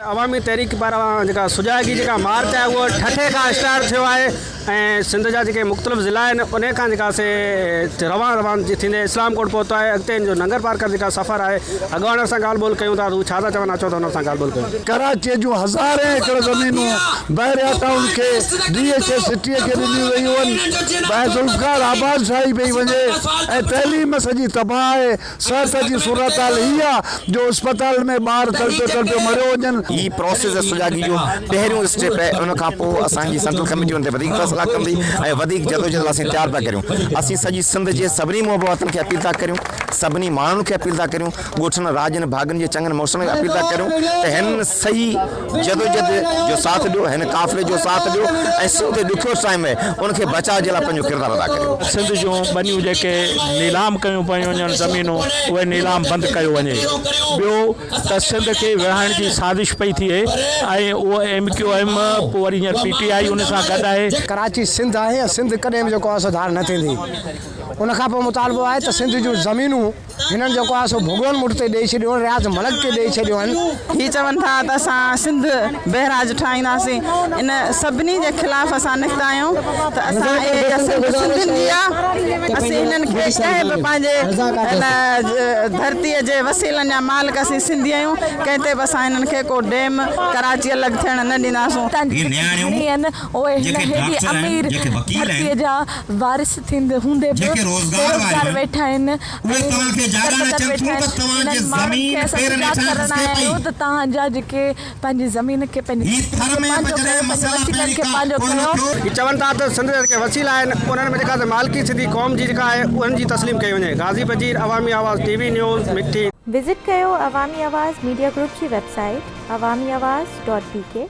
अवामी तहरीक पारां जेका सुजागी जेका मार्च आहे उहो 6 खां स्टार्ट थियो आहे ऐं सिंध जा जेके मुख़्तलिफ़ ज़िला आहिनि उन खां जेका से रवान थींदे इस्लामकोट पहुतो आहे। अॻिते हिन जो नंगर पार्कर जेका सफ़र आहे अॻवान सां ॻाल्हि ॿोल कयूं था। हू छा था चवनि अचो त हुन सां ॻाल्हि ॿोल कयूं। कराची जूं हज़ारे एकड़ ज़मीनूं बहरिया टाउन खे DHA सिटीअ खे ॾिनियूं वयूं आहिनि। ॿाहिरि ज़ुल्फ़कार आबाद शाही पई वञे ऐं तइलीम सॼी तबाह आहे। सिहत जी सूरत हाल हीअ आहे जो अस्पताल में ॿार तड़पियो मरियो वञनि। ही प्रोसेस सुजागी जो पहिरियों स्टेप आहे। उन खां पोइ असांजी सेंट्रल कमेटी हुन ते वधीक फ़ैसिला कंदी ऐं वधीक जदोजहद असीं तयारु था करियूं। असीं सॼी सिंध जे सभिनी मुहबतनि खे अपील था करियूं, सभिनी माण्हुनि खे अपील था करियूं, ॻोठनि राज्यनि भागनि जे चङनि मौसमनि खे अपील था करियूं त हिन सही जदोजहद जो साथ ॾियो, हिन काफ़िले जो साथ ॾियो ऐं सिंध ॾुखियो टाइम आहे उनखे बचाव जे लाइ पंहिंजो किरदारु अदा करियो। सिंध जूं ॿनियूं जेके नीलाम कयूं पियूं वञनि ज़मीनूं उहे नीलाम बंदि कयो वञे। ॿियो त सिंध खे विढ़ाइण जी साज़िश पई थिए ऐं उहो MQM पोइ वरी हींअर PTI उन सां गॾु आहे। कराची सिंध आहे, सिंध कॾहिं बि जेको आहे सुधार न थींदी। उन खां पोइ मुतालबो आहे त सिंध जूं ज़मीनूं हिननि जेको आहे सो भगवान मुठ ते ॾेई छॾियूं, रियाज़ मलक ते ॾेई छॾियूं आहिनि। हीअ चवनि था त असां सिंध बहराज ठाहींदासीं। इन सभिनी जे ख़िलाफ़ असां निकिता आहियूं त असां सिंधियुनि जी आहे। असीं हिननि खे कंहिं बि पंहिंजे हिन धरतीअ जे वसीलनि जा मालिक असीं सिंधी आहियूं। कंहिं ते बि असां हिननि खे को डेम कराची अलॻि थियण न ॾींदासूं। उहे हिन हेॾी अमीर धरतीअ जा वारिस थींदे हूंदे बि बेरोज़गार वेठा आहिनि। तव्हांजा जेके पंहिंजी ज़मीन खे चवनि था त सिंध जा जेके वसीला आहिनि उन्हनि में जेका मालिकी सिंधी क़ौम जी जेका आहे उन्हनि जी तस्लीम कई वञे। गाज़ी बजीर, अवामी आवाज़ TV न्यूज़ मिठी। विज़िट कयो अवामी आवाज़ मीडिया ग्रुप जी वेबसाइट awamiawaz.pk।